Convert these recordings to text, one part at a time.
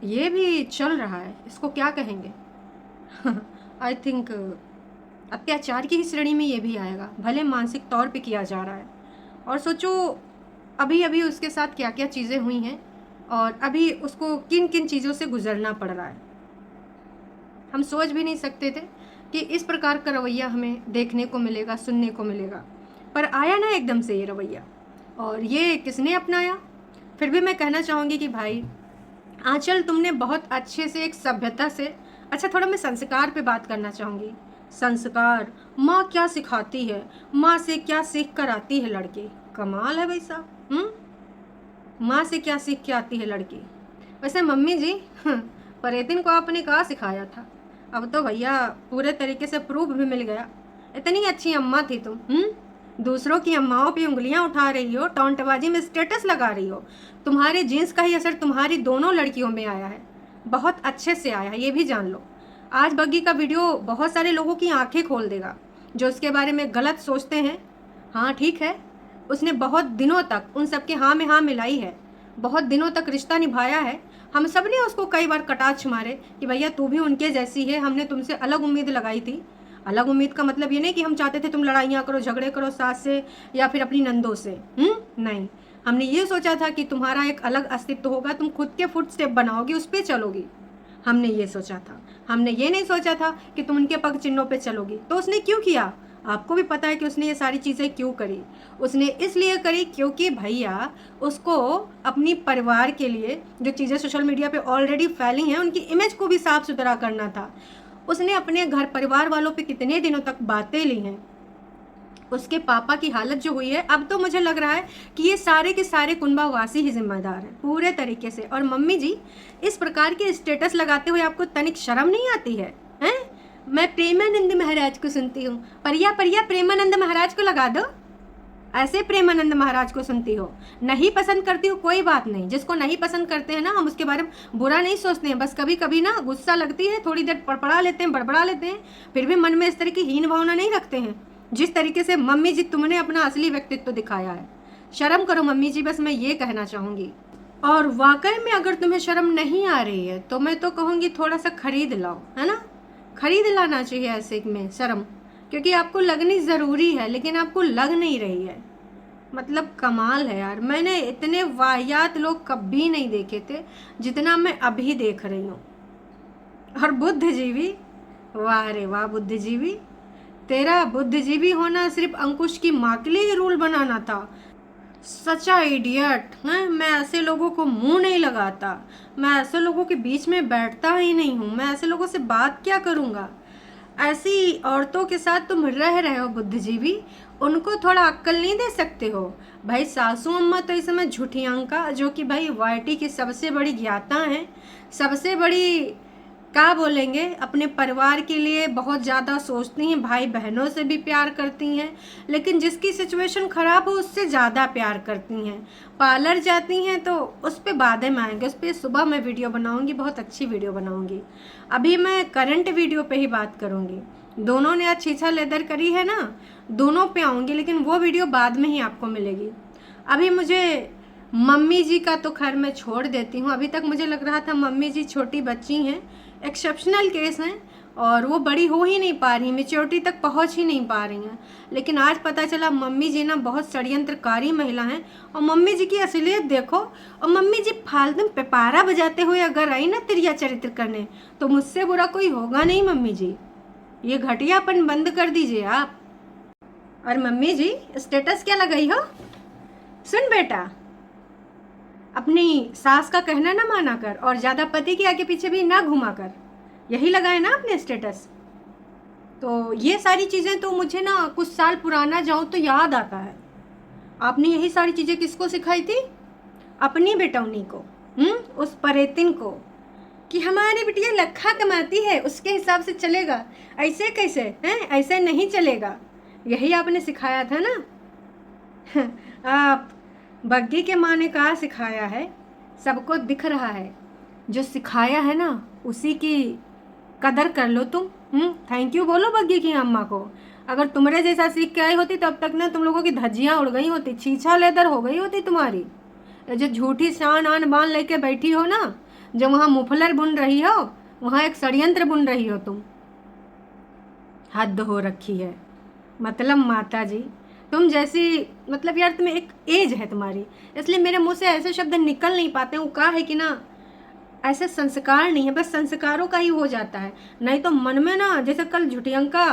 ये भी चल रहा है, इसको क्या कहेंगे? आई थिंक अत्याचार की ही श्रेणी में ये भी आएगा, भले मानसिक तौर पे किया जा रहा है। और सोचो अभी अभी उसके साथ क्या क्या चीज़ें हुई हैं और अभी उसको किन किन चीज़ों से गुजरना पड़ रहा है। हम सोच भी नहीं सकते थे कि इस प्रकार का रवैया हमें देखने को मिलेगा, सुनने को मिलेगा, पर आया ना एकदम से ये रवैया। और ये किसने अपनाया? फिर भी मैं कहना चाहूँगी कि भाई आंचल, तुमने बहुत अच्छे से एक सभ्यता से, अच्छा थोड़ा मैं संस्कार पे बात करना चाहूँगी। संस्कार, माँ क्या सिखाती है, माँ से क्या सीख कर आती है लड़की। कमाल है भाई साहब। माँ से क्या सीख के आती है लड़की। वैसे मम्मी जी, परेतिन को आपने कहाँ सिखाया था? अब तो भैया पूरे तरीके से प्रूफ भी मिल गया। इतनी अच्छी अम्मा थी तुम। दूसरों की अम्माओं पे उंगलियां उठा रही हो, टौंटबाजी में स्टेटस लगा रही हो। तुम्हारे जीन्स का ही असर तुम्हारी दोनों लड़कियों में आया है, बहुत अच्छे से आया है, ये भी जान लो। आज बग्गी का वीडियो बहुत सारे लोगों की आंखें खोल देगा जो उसके बारे में गलत सोचते हैं। हाँ ठीक है, उसने बहुत दिनों तक उन सबके हाँ में हाँ मिलाई है, बहुत दिनों तक रिश्ता निभाया है। हम सब ने उसको कई बार कटाक्ष मारे कि भैया तू भी उनके जैसी है, हमने तुमसे अलग उम्मीद लगाई थी। अलग उम्मीद का मतलब ये नहीं कि हम चाहते थे तुम लड़ाइयाँ करो, झगड़े करो सास से या फिर अपनी नंदों से। नहीं, हमने ये सोचा था कि तुम्हारा एक अलग अस्तित्व होगा, तुम खुद के फुट स्टेप बनाओगी, उस पर चलोगी। हमने ये सोचा था, हमने ये नहीं सोचा था कि तुम उनके पग चिन्हों पे चलोगी। तो उसने क्यों किया? आपको भी पता है कि उसने ये सारी चीज़ें क्यों करी। उसने इसलिए करी क्योंकि भैया उसको अपनी परिवार के लिए जो चीज़ें सोशल मीडिया पे ऑलरेडी फैली हैं उनकी इमेज को भी साफ सुथरा करना था। उसने अपने घर परिवार वालों पे कितने दिनों तक बातें ली हैं। उसके पापा की हालत जो हुई है, अब तो मुझे लग रहा है कि ये सारे के सारे कुंभावासी ही जिम्मेदार हैं पूरे तरीके से। और मम्मी जी, इस प्रकार के स्टेटस लगाते हुए आपको तनिक शर्म नहीं आती है? हैं? मैं प्रेमानंद महाराज को सुनती हूँ, परिया परिया प्रेमानंद महाराज को लगा दो। ऐसे प्रेमानंद महाराज को सुनती हो? नहीं पसंद करती हो कोई बात नहीं, जिसको नहीं पसंद करते हैं ना, हम उसके बारे में बुरा नहीं सोचते हैं, बस कभी कभी ना गुस्सा लगती है, थोड़ी देर पड़पड़ा लेते हैं, बड़बड़ा लेते हैं, फिर भी मन में इस तरह की हीन भावना नहीं रखते हैं जिस तरीके से मम्मी जी तुमने अपना असली व्यक्तित्व दिखाया है। शर्म करो मम्मी जी, बस मैं ये कहना चाहूँगी। और वाकई में अगर तुम्हें शर्म नहीं आ रही है तो मैं तो कहूँगी थोड़ा सा खरीद लाओ, है ना? खरीद लाना चाहिए ऐसे में शर्म, क्योंकि आपको लगनी ज़रूरी है लेकिन आपको लग नहीं रही है। मतलब कमाल है यार, मैंने इतने वाहियात लोग कभी नहीं देखे थे जितना मैं अभी देख रही हूँ। और बुद्धिजीवी, वाह रे वाह बुद्धिजीवी, तेरा बुद्धिजीवी होना सिर्फ अंकुश की माँ के लिए ही रूल बनाना था। सच्चा इडियट है। मैं ऐसे लोगों को मुंह नहीं लगाता, मैं ऐसे लोगों के बीच में बैठता ही नहीं हूँ, मैं ऐसे लोगों से बात क्या करूँगा। ऐसी औरतों के साथ तुम रह रहे हो बुद्धिजीवी, उनको थोड़ा अक्ल नहीं दे सकते हो? भाई सासू अम्मा तो इस समय झूठी अंका, जो कि भाई वाईटी की सबसे बड़ी ज्ञाता हैं, सबसे बड़ी क्या बोलेंगे, अपने परिवार के लिए बहुत ज़्यादा सोचती हैं, भाई बहनों से भी प्यार करती हैं, लेकिन जिसकी सिचुएशन ख़राब हो उससे ज़्यादा प्यार करती हैं। पार्लर जाती हैं तो उस पर बाद में आएंगे, उस पर सुबह मैं वीडियो बनाऊंगी, बहुत अच्छी वीडियो बनाऊंगी। अभी मैं करंट वीडियो पे ही बात करूंगी। दोनों ने आज छीछा लेदर करी है ना, दोनों पे आऊँगी, लेकिन वो वीडियो बाद में ही आपको मिलेगी। अभी मुझे मम्मी जी का तो खैर मैं छोड़ देती हूँ, अभी तक मुझे लग रहा था मम्मी जी छोटी बच्ची हैं, एक्सेप्शनल केस हैं और वो बड़ी हो ही नहीं पा रही, मेच्योरिटी तक पहुंच ही नहीं पा रही हैं। लेकिन आज पता चला मम्मी जी ना बहुत षड्यंत्रकारी महिला हैं और मम्मी जी की असलियत देखो। और मम्मी जी फालतू पेपारा बजाते हुए अगर आई ना तिरिया चरित्र करने तो मुझसे बुरा कोई होगा नहीं। मम्मी जी ये घटियापन बंद कर दीजिए आप। और मम्मी जी स्टेटस क्या लगाई हो? सुन बेटा, अपनी सास का कहना ना माना कर और ज़्यादा पति के आगे पीछे भी ना घुमा कर, यही लगाए ना अपने स्टेटस। तो ये सारी चीज़ें तो मुझे ना कुछ साल पुराना जाऊँ तो याद आता है। आपने यही सारी चीज़ें किसको सिखाई थी? अपनी बेटौनी को, उस परेतिन को, कि हमारी बिटिया लखा कमाती है उसके हिसाब से चलेगा, ऐसे कैसे हैं, ऐसे नहीं चलेगा, यही आपने सिखाया था ना। आप बग्गी के माँ ने कहा सिखाया है, सबको दिख रहा है, जो सिखाया है ना उसी की कदर कर लो तुम। थैंक यू बोलो बग्गी की अम्मा को। अगर तुम्हारे जैसा सीख के आई होती तब तक ना तुम लोगों की धज्जियाँ उड़ गई होती, छीछा लेदर हो गई होती तुम्हारी। जो झूठी शान आन बान लेके बैठी हो ना, जो वहाँ मुफलर बुन रही हो वहाँ एक षड्यंत्र बुन रही हो तुम। हद हो रखी है। मतलब माता जी तुम जैसी, मतलब यार तुम्हें एक एज है तुम्हारी, इसलिए मेरे मुंह से ऐसे शब्द निकल नहीं पाते। वो कहा है कि ना ऐसे संस्कार नहीं है, बस संस्कारों का ही हो जाता है, नहीं तो मन में ना, जैसे कल झुटियंका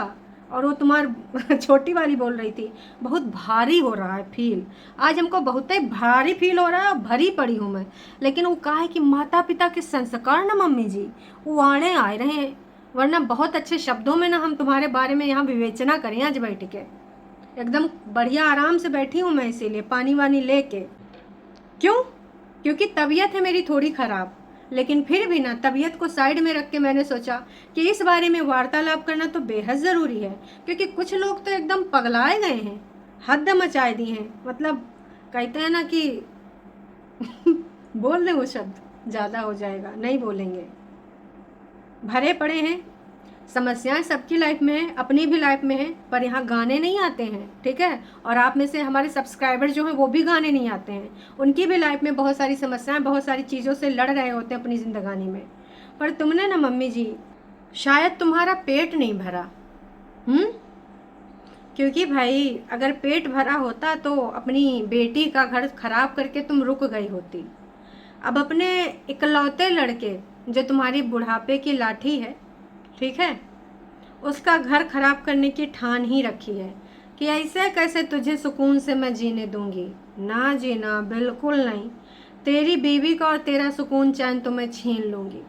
और वो तुम्हार छोटी वाली बोल रही थी, बहुत भारी हो रहा है फील। आज हमको बहुत ही भारी फील हो रहा है, भरी पड़ी हूँ मैं। लेकिन वो कहा है कि माता पिता के संस्कार ना मम्मी जी वो आने आए रहे हैं, वरना बहुत अच्छे शब्दों में ना हम तुम्हारे बारे में यहाँ विवेचना करें आज बैठ के। एकदम बढ़िया आराम से बैठी हूँ मैं, इसीलिए पानी वानी लेके। क्यों? क्योंकि तबीयत है मेरी थोड़ी ख़राब, लेकिन फिर भी ना तबीयत को साइड में रख के मैंने सोचा कि इस बारे में वार्तालाप करना तो बेहद ज़रूरी है, क्योंकि कुछ लोग तो एकदम पगलाए गए हैं, हद मचाए दिए हैं। मतलब कहते हैं ना कि बोल दें वो शब्द ज़्यादा हो जाएगा, नहीं बोलेंगे। भरे पड़े हैं, समस्याएं सबकी लाइफ में है, अपनी भी लाइफ में है, पर यहाँ गाने नहीं आते हैं, ठीक है। और आप में से हमारे सब्सक्राइबर जो हैं वो भी गाने नहीं आते हैं, उनकी भी लाइफ में बहुत सारी समस्याएं, बहुत सारी चीज़ों से लड़ रहे होते हैं अपनी ज़िंदगानी में। पर तुमने ना मम्मी जी, शायद तुम्हारा पेट नहीं भरा। क्योंकि भाई अगर पेट भरा होता तो अपनी बेटी का घर खराब करके तुम रुक गई होती। अब अपने इकलौते लड़के जो तुम्हारी बुढ़ापे की लाठी है, ठीक है, उसका घर खराब करने की ठान ही रखी है कि ऐसे कैसे तुझे सुकून से मैं जीने दूंगी। ना जीना, बिल्कुल नहीं। तेरी बीवी का और तेरा सुकून चैन तो मैं छीन लूंगी।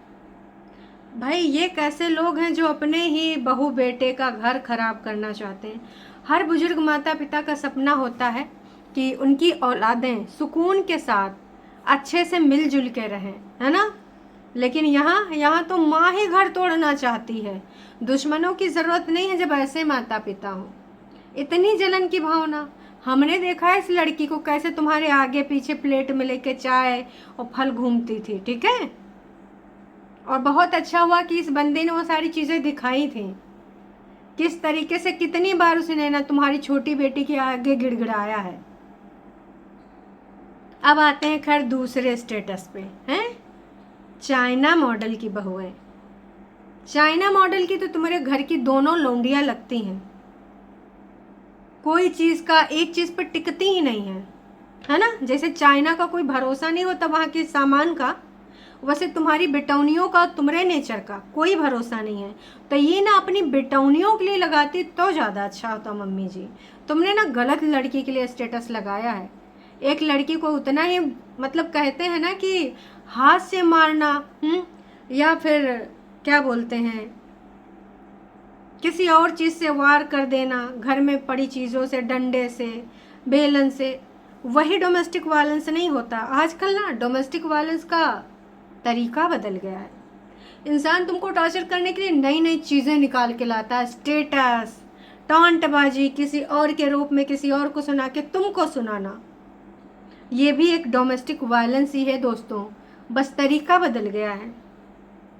भाई ये कैसे लोग हैं जो अपने ही बहू बेटे का घर खराब करना चाहते हैं। हर बुजुर्ग माता पिता का सपना होता है कि उनकी औलादें सुकून के साथ अच्छे से मिलजुल के रहें, है ना। लेकिन यहाँ तो माँ ही घर तोड़ना चाहती है। दुश्मनों की ज़रूरत नहीं है जब ऐसे माता पिता हों। इतनी जलन की भावना। हमने देखा है इस लड़की को कैसे तुम्हारे आगे पीछे प्लेट में लेके चाय और फल घूमती थी, ठीक है। और बहुत अच्छा हुआ कि इस बंदे ने वो सारी चीज़ें दिखाई थी, किस तरीके से कितनी बार उसने ना तुम्हारी छोटी बेटी के आगे गिड़गिड़ाया है। अब आते हैं खैर दूसरे स्टेटस पे, हैं चाइना मॉडल की बहू है। चाइना मॉडल की तो तुम्हारे घर की दोनों लौंडियां लगती हैं, कोई चीज़ का एक चीज़ पर टिकती ही नहीं है ना। जैसे चाइना का कोई भरोसा नहीं होता वहाँ के सामान का, वैसे तुम्हारी बेटौनियों का, तुम्हारे नेचर का कोई भरोसा नहीं है। तो ये ना अपनी बेटौनियों के लिए लगाती तो ज़्यादा अच्छा होता मम्मी जी। तुमने ना गलत लड़की के लिए स्टेटस लगाया है। एक लड़की को उतना ही, मतलब कहते हैं ना कि हाथ से मारना, या फिर क्या बोलते हैं, किसी और चीज़ से वार कर देना, घर में पड़ी चीज़ों से, डंडे से, बेलन से, वही डोमेस्टिक वायलेंस नहीं होता। आजकल ना डोमेस्टिक वायलेंस का तरीका बदल गया है। इंसान तुमको टॉर्चर करने के लिए नई नई चीज़ें निकाल के लाता है, स्टेटस, टॉन्टबाजी, किसी और के रूप में किसी और को सुना के तुमको सुनाना, ये भी एक डोमेस्टिक वायलेंस ही है दोस्तों। बस तरीका बदल गया है,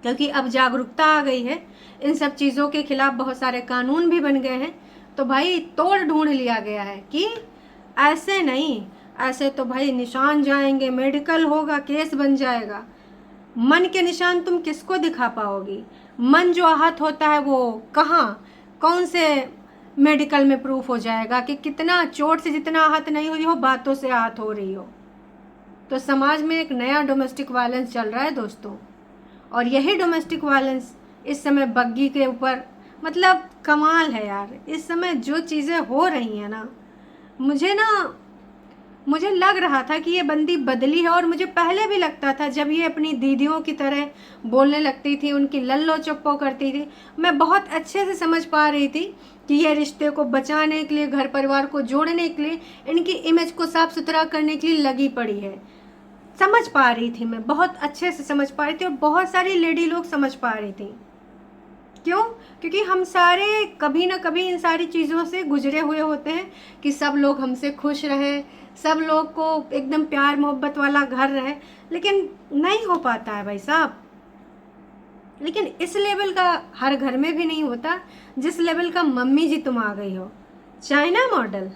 क्योंकि अब जागरूकता आ गई है, इन सब चीज़ों के खिलाफ बहुत सारे कानून भी बन गए हैं। तो भाई तोड़ ढूंढ लिया गया है कि ऐसे नहीं, ऐसे तो भाई निशान जाएंगे, मेडिकल होगा, केस बन जाएगा। मन के निशान तुम किसको दिखा पाओगी? मन जो आहत होता है वो कहाँ, कौन से मेडिकल में प्रूफ हो जाएगा कि कितना चोट से जितना आहत नहीं हुई हो, बातों से आहत हो रही हो। तो समाज में एक नया डोमेस्टिक वायलेंस चल रहा है दोस्तों, और यही डोमेस्टिक वायलेंस इस समय बग्गी के ऊपर, मतलब कमाल है यार। इस समय जो चीज़ें हो रही हैं ना, मुझे लग रहा था कि ये बंदी बदली है। और मुझे पहले भी लगता था, जब ये अपनी दीदियों की तरह बोलने लगती थी, उनकी लल्लो चप्पो करती थी, मैं बहुत अच्छे से समझ पा रही थी कि ये रिश्ते को बचाने के लिए, घर परिवार को जोड़ने के लिए, इनकी इमेज को साफ सुथरा करने के लिए लगी पड़ी है। समझ पा रही थी, मैं बहुत अच्छे से समझ पा रही थी, और बहुत सारी लेडी लोग समझ पा रही थी। क्यों? क्योंकि हम सारे कभी ना कभी इन सारी चीज़ों से गुजरे हुए होते हैं कि सब लोग हमसे खुश रहें, सब लोग को एकदम प्यार मोहब्बत वाला घर रहे, लेकिन नहीं हो पाता है भाई साहब। लेकिन इस लेवल का हर घर में भी नहीं होता जिस लेवल का मम्मी जी तुम आ गई हो। China model,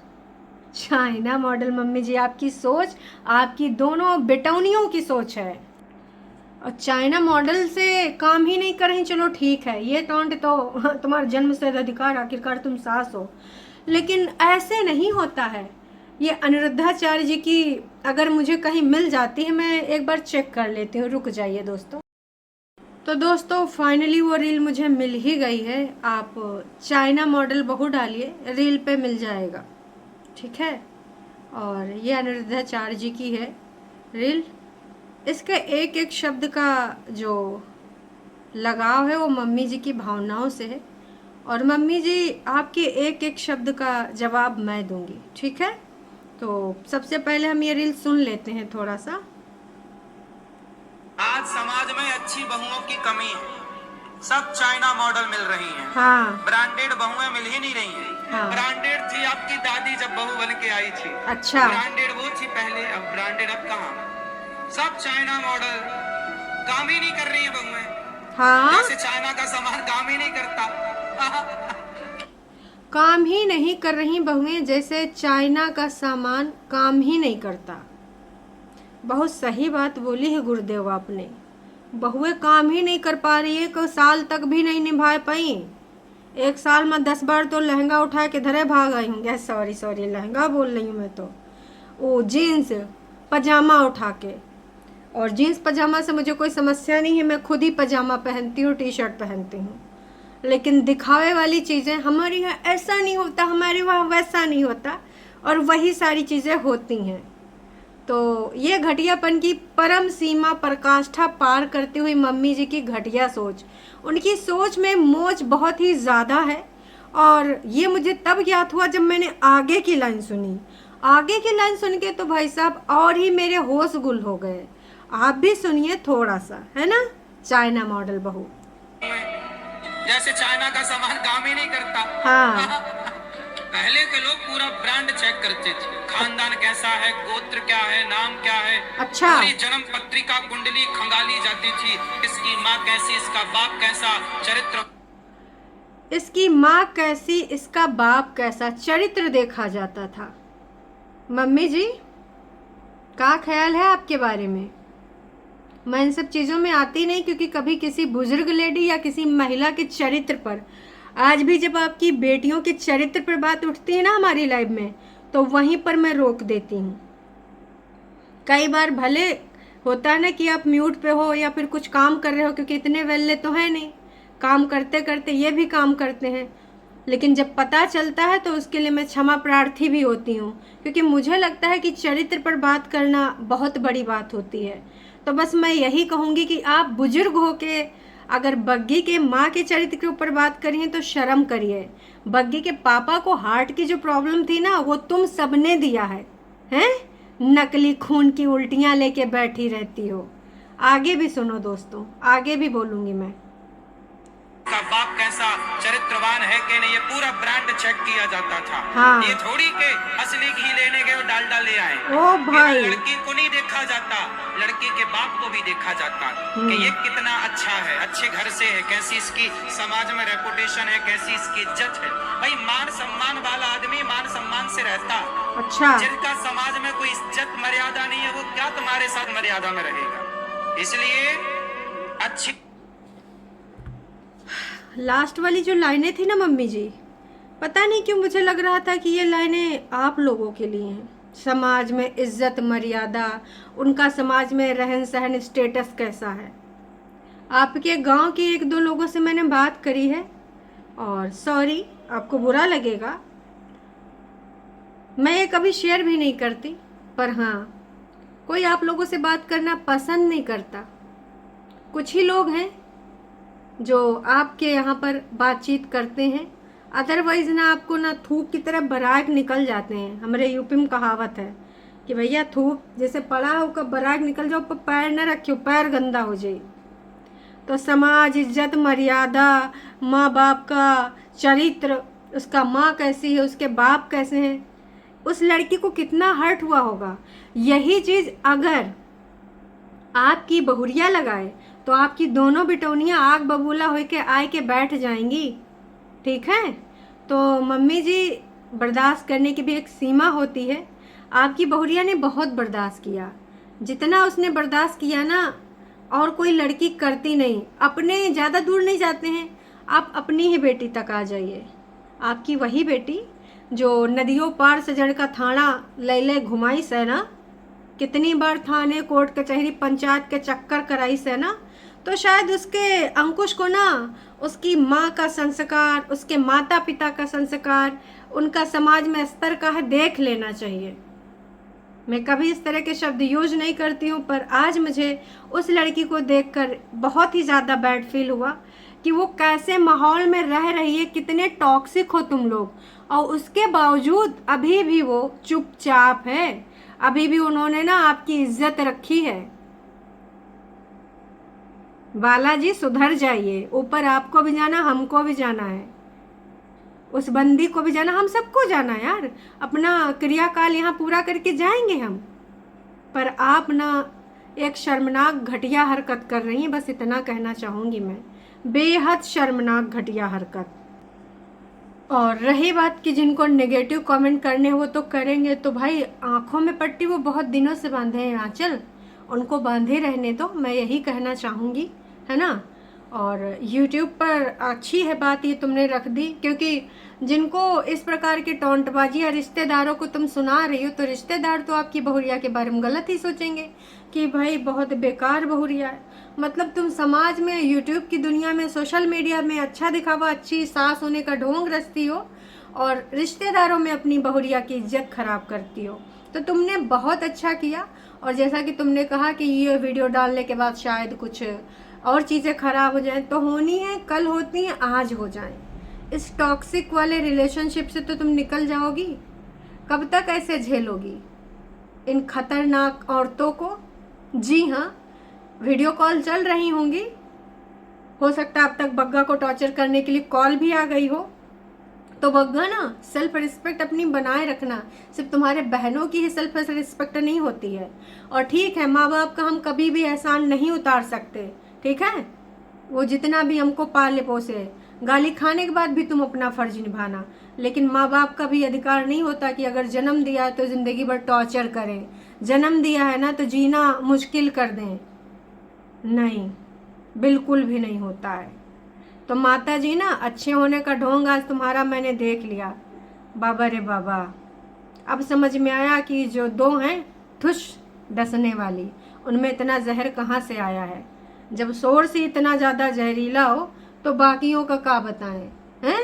China model mummy ji, आपकी सोच, आपकी दोनों बेटौनियों की सोच है। और चाइना मॉडल से काम ही नहीं कर रही, चलो ठीक है, ये टॉन्ट तो तुम्हारा जन्म से अधिकार, आखिरकार तुम सास हो, लेकिन ऐसे नहीं होता है। ये अनिरुद्धाचार्य जी की अगर मुझे कहीं मिल जाती है, मैं एक बार चेक कर लेती हूँ, रुक जाइए दोस्तों। तो दोस्तों फाइनली वो रील मुझे मिल ही गई है। आप चाइना मॉडल बहू डालिए, रील पे मिल जाएगा, ठीक है। और ये अनिरुद्धाचार्य जी की है रील। इसके एक एक शब्द का जो लगाव है वो मम्मी जी की भावनाओं से है, और मम्मी जी आपके एक एक शब्द का जवाब मैं दूंगी, ठीक है। तो सबसे पहले हम ये रील सुन लेते हैं थोड़ा सा। आज समाज में अच्छी बहुओं की कमी है, सब चाइना मॉडल मिल रही हैं। हाँ, ब्रांडेड बहुएं मिल ही नहीं रही हैं। हाँ। ब्रांडेड थी आपकी दादी जब बहू बन के आई थी। अच्छा, ब्रांडेड वो थी पहले, अब ब्रांडेड अब कहाँ। सब चाइना मॉडल, काम ही नहीं कर रही है बहुएं। हाँ, जैसे चाइना का सामान काम ही नहीं करता। काम ही नहीं कर रही बहुएं, जैसे चाइना का सामान काम ही नहीं करता। बहुत सही बात बोली है गुरुदेव आपने। बहुएं काम ही नहीं कर पा रही है, कोई साल तक भी नहीं निभा पाई। एक साल में 10 बार तो लहंगा उठा के धरे भाग आई हूँ। सॉरी लहंगा बोल रही हूँ मैं तो, वो जीन्स पजामा उठा के। और जीन्स पजामा से मुझे कोई समस्या नहीं है, मैं खुद ही पजामा पहनती हूँ, टी शर्ट पहनती हूँ। लेकिन दिखावे वाली चीज़ें हमारे यहाँ ऐसा नहीं होता, हमारे वहाँ वैसा नहीं होता, और वही सारी चीज़ें होती हैं। तो ये घटियापन की परम सीमा पराकाष्ठा पार करती हुई मम्मी जी की घटिया सोच, उनकी सोच में मोच बहुत ही ज़्यादा है। और ये मुझे तब ज्ञात हुआ जब मैंने आगे की लाइन सुनी। आगे की लाइन सुन के तो भाई साहब और ही मेरे होश गुल हो गए। आप भी सुनिए थोड़ा सा, है ना। चाइना मॉडल बहू, जैसे चाइना का सामान काम ही नहीं करता। हाँ। पहले के लोग पूरा ब्रांड चेक करते थे, खानदान कैसा है, गोत्र क्या है, नाम क्या है। अच्छा। पूरी जन्म पत्रिका कुंडली खंगाली जाती थी, इसकी माँ कैसी, इसका बाप कैसा, चरित्र, इसकी माँ कैसी, इसका बाप कैसा, चरित्र देखा जाता था। मम्मी जी क्या ख्याल है आपके बारे में। मैं इन सब चीज़ों में आती नहीं, क्योंकि कभी किसी बुजुर्ग लेडी या किसी महिला के चरित्र पर, आज भी जब आपकी बेटियों के चरित्र पर बात उठती है ना हमारी लाइफ में, तो वहीं पर मैं रोक देती हूँ। कई बार भले होता है ना कि आप म्यूट पे हो या फिर कुछ काम कर रहे हो, क्योंकि इतने वेल्ले तो है नहीं, काम करते करते ये भी काम करते हैं। लेकिन जब पता चलता है तो उसके लिए मैं क्षमा प्रार्थी भी होती हूँ, क्योंकि मुझे लगता है कि चरित्र पर बात करना बहुत बड़ी बात होती है। तो बस मैं यही कहूँगी कि आप बुजुर्ग हो के अगर बग्गी के माँ के चरित्र के ऊपर बात करिए तो शर्म करिए। बग्गी के पापा को हार्ट की जो प्रॉब्लम थी ना, वो तुम सबने दिया है, हैं? नकली खून की उल्टियाँ लेके बैठी रहती हो। आगे भी सुनो दोस्तों, आगे भी बोलूँगी मैं। का बाप कैसा, चरित्रवान है कि नहीं, ये पूरा ब्रांड चेक किया जाता था। हाँ। ये थोड़ी के असली घी लेने गए और डालडा ले आए। ओ भाई, लड़की को नहीं देखा जाता, लड़की के बाप को भी देखा जाता कि ये कितना अच्छा है, अच्छे घर से है, कैसी इसकी समाज में रेपुटेशन है, कैसी इसकी इज्जत है। भाई मान सम्मान वाला आदमी मान सम्मान से रहता। अच्छा। जिनका समाज में कोई इज्जत मर्यादा नहीं है, वो क्या तुम्हारे साथ मर्यादा में रहेगा। इसलिए अच्छी लास्ट वाली जो लाइनें थी ना मम्मी जी, पता नहीं क्यों मुझे लग रहा था कि ये लाइनें आप लोगों के लिए हैं। समाज में इज्जत मर्यादा, उनका समाज में रहन सहन स्टेटस कैसा है। आपके गांव के एक दो लोगों से मैंने बात करी है, और सॉरी आपको बुरा लगेगा, मैं ये कभी शेयर भी नहीं करती, पर हाँ कोई आप लोगों से बात करना पसंद नहीं करता। कुछ ही लोग हैं जो आपके यहाँ पर बातचीत करते हैं, अदरवाइज ना आपको ना थूक की तरह बराग निकल जाते हैं। हमारे यूपी में कहावत है कि भैया थूक जैसे पड़ा हो का बराग निकल जाओ, पर पैर न रखियो, पैर गंदा हो जाए। तो समाज, इज्जत मर्यादा, माँ बाप का चरित्र, उसका माँ कैसी है, उसके बाप कैसे हैं, उस लड़की को कितना हर्ट हुआ होगा। यही चीज़ अगर आपकी बहुरिया लगाए तो आपकी दोनों बिटौनियाँ आग बबूला हो के आए के बैठ जाएंगी, ठीक है। तो मम्मी जी बर्दाश्त करने की भी एक सीमा होती है। आपकी बहुरिया ने बहुत बर्दाश्त किया, जितना उसने बर्दाश्त किया ना, और कोई लड़की करती नहीं। अपने ज़्यादा दूर नहीं जाते हैं, आप अपनी ही बेटी तक आ जाइए। आपकी वही बेटी जो नदियों पार से जड़ का थाना ले ले घुमाई से ना, कितनी बार थाने कोर्ट कचहरी पंचायत के चक्कर कराई से ना, तो शायद उसके अंकुश को ना उसकी माँ का संस्कार, उसके माता पिता का संस्कार, उनका समाज में स्तर का है देख लेना चाहिए। मैं कभी इस तरह के शब्द यूज नहीं करती हूँ, पर आज मुझे उस लड़की को देखकर बहुत ही ज़्यादा बैड फील हुआ कि वो कैसे माहौल में रह रही है, कितने टॉक्सिक हो तुम लोग, और उसके बावजूद अभी भी वो चुपचाप है। अभी भी उन्होंने ना आपकी इज्जत रखी है। बालाजी सुधर जाइए, ऊपर आपको भी जाना, हमको भी जाना है, उस बंदी को भी जाना, हम सबको जाना है यार। अपना क्रियाकाल यहाँ पूरा करके जाएंगे हम। पर आप ना एक शर्मनाक घटिया हरकत कर रही हैं, बस इतना कहना चाहूँगी मैं, बेहद शर्मनाक घटिया हरकत। और रही बात कि जिनको नेगेटिव कमेंट करने वो तो करेंगे, तो भाई आंखों में पट्टी वो बहुत दिनों से बांधे हैं आंचल, उनको बांधे रहने दो, मैं यही कहना चाहूँगी, है ना। और YouTube पर अच्छी है बात ये तुमने रख दी, क्योंकि जिनको इस प्रकार की टोंटबाजी या रिश्तेदारों को तुम सुना रही हो, तो रिश्तेदार तो आपकी बहुरिया के बारे में गलत ही सोचेंगे कि भाई बहुत बेकार बहुरिया है। मतलब तुम समाज में, YouTube की दुनिया में, सोशल मीडिया में अच्छा दिखावा, अच्छी सास होने का ढोंग रचती हो, और रिश्तेदारों में अपनी बहुरिया की इज्जत खराब करती हो। तो तुमने बहुत अच्छा किया। और जैसा कि तुमने कहा कि ये वीडियो डालने के बाद शायद कुछ और चीज़ें खराब हो जाएं, तो होनी है, कल होती हैं, आज हो जाएं। इस टॉक्सिक वाले रिलेशनशिप से तो तुम निकल जाओगी, कब तक ऐसे झेलोगी इन खतरनाक औरतों को? जी हाँ, वीडियो कॉल चल रही होंगी, हो सकता है अब तक बग्गा को टॉर्चर करने के लिए कॉल भी आ गई हो। तो बग्गा ना, सेल्फ रिस्पेक्ट अपनी बनाए रखना। सिर्फ तुम्हारे बहनों की ही सेल्फ रिस्पेक्ट नहीं होती है। और ठीक है, माँ बाप का हम कभी भी एहसान नहीं उतार सकते, ठीक है, वो जितना भी हमको पाले पोसे, गाली खाने के बाद भी तुम अपना फर्ज निभाना। लेकिन माँ बाप का भी अधिकार नहीं होता कि अगर जन्म दिया है तो ज़िंदगी भर टॉर्चर करें, जन्म दिया है ना तो जीना मुश्किल कर दें। नहीं, बिल्कुल भी नहीं होता है। तो माता जी ना, अच्छे होने का ढोंग आज तुम्हारा मैंने देख लिया। बाबा रे बाबा, अब समझ में आया कि जो दो हैं ठुस डसने वाली, उनमें इतना जहर कहाँ से आया है। जब शोर से इतना ज़्यादा जहरीला हो तो बाकियों का क्या बताएं, हैं।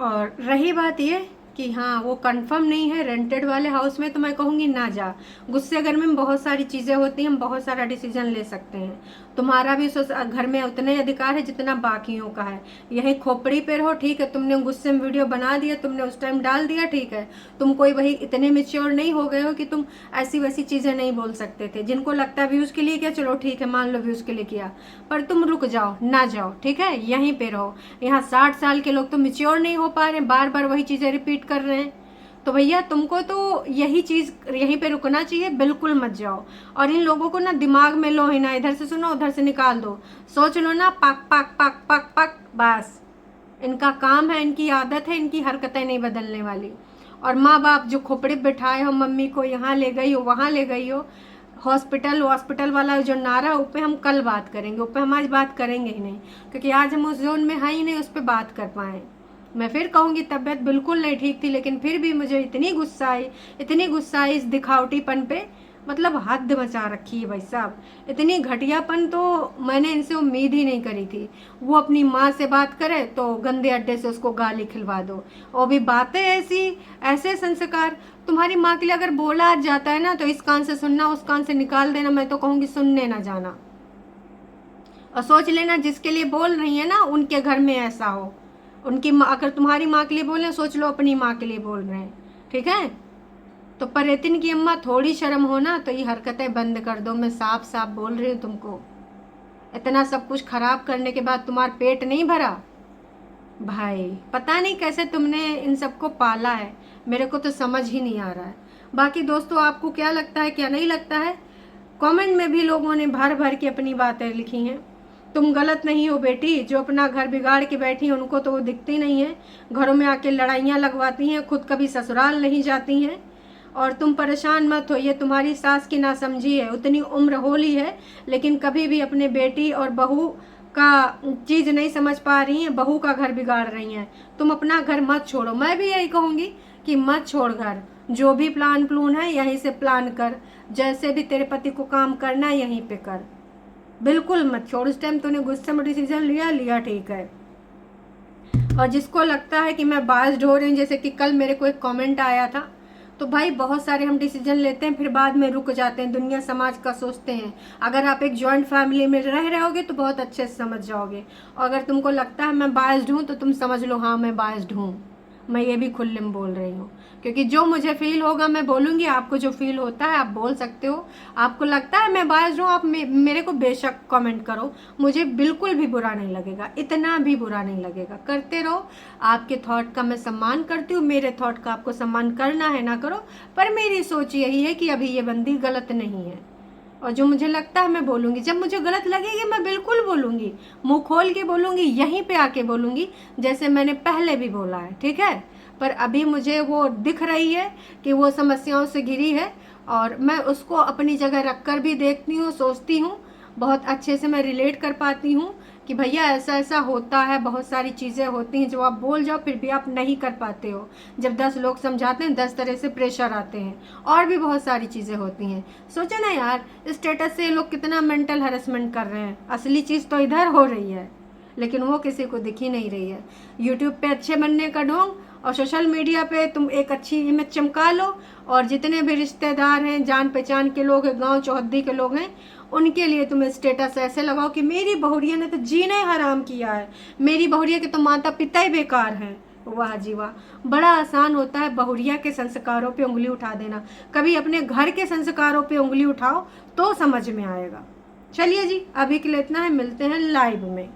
और रही बात ये कि हाँ, वो कंफर्म नहीं है रेंटेड वाले हाउस में, तो मैं कहूँगी ना जा। गुस्से घर में बहुत सारी चीज़ें होती हैं, हम बहुत सारा डिसीजन ले सकते हैं। तुम्हारा भी घर में उतने अधिकार है जितना बाकियों का है। यही खोपड़ी पे रहो, ठीक है, तुमने गुस्से में वीडियो बना दिया, तुमने उस टाइम डाल दिया, ठीक है, तुम कोई वही इतने मेच्योर नहीं हो गए हो कि तुम ऐसी वैसी चीज़ें नहीं बोल सकते थे। जिनको लगता है व्यूज़ के लिए किया, चलो ठीक है, मान लो व्यूज़ के लिए किया, पर तुम रुक जाओ, ना जाओ, ठीक है, यहीं पे रहो। यहाँ 60 साल के लोग तो मेच्योर नहीं हो पा रहे, बार बार वही चीज़ें रिपीट कर रहे हैं। तो भैया तुमको तो यही चीज़ यहीं पे रुकना चाहिए, बिल्कुल मत जाओ। और इन लोगों को ना दिमाग में लो ही ना, इधर से सुनो उधर से निकाल दो, सोच लो ना, पक पक पक पक पक, बस इनका काम है, इनकी आदत है, इनकी हरकतें नहीं बदलने वाली। और माँ बाप जो खोपड़ी बिठाए हो, मम्मी को यहाँ ले गई हो, वहाँ ले गई हो, हॉस्पिटल वाला जो नारा, उस पर हम कल बात करेंगे, उस पर हम आज बात करेंगे ही नहीं, क्योंकि आज हम उस जोन में हैं ही नहीं, उस पर बात कर पाएँ। मैं फिर कहूँगी तबीयत बिल्कुल नहीं ठीक थी, लेकिन फिर भी मुझे इतनी गुस्सा आई इस दिखावटीपन पे, मतलब हद मचा रखी है भाई साहब। इतनी घटियापन तो मैंने इनसे उम्मीद ही नहीं करी थी। वो अपनी माँ से बात करे तो गंदे अड्डे से उसको गाली खिलवा दो, और भी बातें ऐसे संस्कार। तुम्हारी माँ के लिए अगर बोला जाता है ना, तो इस कान से सुनना, उस कान से निकाल देना। मैं तो कहूँगी सुनने ना जाना, और सोच लेना जिसके लिए बोल रही है ना, उनके घर में ऐसा हो। उनकी माँ, अगर तुम्हारी माँ के लिए बोल रहे हैं, सोच लो अपनी माँ के लिए बोल रहे हैं, ठीक है। तो परेतिन की अम्मा, थोड़ी शर्म हो ना, तो ये हरकतें बंद कर दो। मैं साफ साफ बोल रही हूँ तुमको। इतना सब कुछ खराब करने के बाद तुम्हारा पेट नहीं भरा भाई? पता नहीं कैसे तुमने इन सबको पाला है, मेरे को तो समझ ही नहीं आ रहा है। बाकी दोस्तों, आपको क्या लगता है, क्या नहीं लगता है? कमेंट में भी लोगों ने भर भर के अपनी बातें लिखी हैं। तुम गलत नहीं हो बेटी, जो अपना घर बिगाड़ के बैठी हैं उनको तो वो दिखती नहीं है, घरों में आके लड़ाइयाँ लगवाती हैं, खुद कभी ससुराल नहीं जाती हैं। और तुम परेशान मत हो, ये तुम्हारी सास की नासमझी है, उतनी उम्र हो ली है लेकिन कभी भी अपने बेटी और बहू का चीज़ नहीं समझ पा रही हैं, बहू का घर बिगाड़ रही हैं। तुम अपना घर मत छोड़ो, मैं भी यही कहूँगी कि मत छोड़ घर, जो भी प्लान है यहीं से प्लान कर, जैसे भी तेरे पति को काम करना है यहीं पे कर, बिल्कुल मत छोड़। इस टाइम तूने गुस्से में डिसीजन लिया ठीक है। और जिसको लगता है कि मैं बाज ढो रही हूँ, जैसे कि कल मेरे को एक कमेंट आया था, तो भाई बहुत सारे हम डिसीजन लेते हैं फिर बाद में रुक जाते हैं, दुनिया समाज का सोचते हैं। अगर आप एक जॉइंट फैमिली में रह रहे होगे तो बहुत अच्छे से समझ जाओगे, और अगर तुमको लगता है मैं बायस्ड हूँ तो तुम समझ लो हाँ मैं बायस्ड हूँ। मैं ये भी खुले में बोल रही हूँ, क्योंकि जो मुझे फील होगा मैं बोलूँगी, आपको जो फील होता है आप बोल सकते हो। आपको लगता है मैं बायस्ड हूँ, आप मेरे को बेशक कमेंट करो, मुझे बिल्कुल भी बुरा नहीं लगेगा, इतना भी बुरा नहीं लगेगा, करते रहो। आपके थॉट का मैं सम्मान करती हूँ, मेरे थॉट का आपको सम्मान करना है ना करो, पर मेरी सोच यही है कि अभी ये बंदी गलत नहीं है, और जो मुझे लगता है मैं बोलूँगी, जब मुझे गलत लगेगी मैं बिल्कुल बोलूँगी, मुंह खोल के बोलूँगी, यहीं पे आके बोलूँगी, जैसे मैंने पहले भी बोला है, ठीक है। पर अभी मुझे वो दिख रही है कि वो समस्याओं से घिरी है, और मैं उसको अपनी जगह रख कर भी देखती हूँ, सोचती हूँ, बहुत अच्छे से मैं रिलेट कर पाती हूँ कि भैया ऐसा ऐसा होता है, बहुत सारी चीज़ें होती हैं जो आप बोल जाओ फिर भी आप नहीं कर पाते हो। जब 10 लोग समझाते हैं 10 तरह से प्रेशर आते हैं, और भी बहुत सारी चीज़ें होती हैं। सोचो ना यार, स्टेटस से ये लोग कितना मेंटल हरेसमेंट कर रहे हैं, असली चीज़ तो इधर हो रही है, लेकिन वो किसी को दिख ही नहीं रही है। यूट्यूब पे अच्छे बनने का ढोंग, और सोशल मीडिया पे तुम एक अच्छी इमेज चमका लो, और जितने भी रिश्तेदार हैं, जान पहचान के लोग हैं, गांव चौहद्दी के लोग हैं, उनके लिए तुम स्टेटस ऐसे लगाओ कि मेरी बहुरिया ने तो जीना ही हराम किया है, मेरी बहुरिया के तो माता पिता ही बेकार हैं। वाह जी वाह, बड़ा आसान होता है बहुरिया के संस्कारों पे उंगली उठा देना, कभी अपने घर के संस्कारों पे उंगली उठाओ तो समझ में आएगा। चलिए जी, अभी के लिए इतना है, मिलते हैं लाइव में।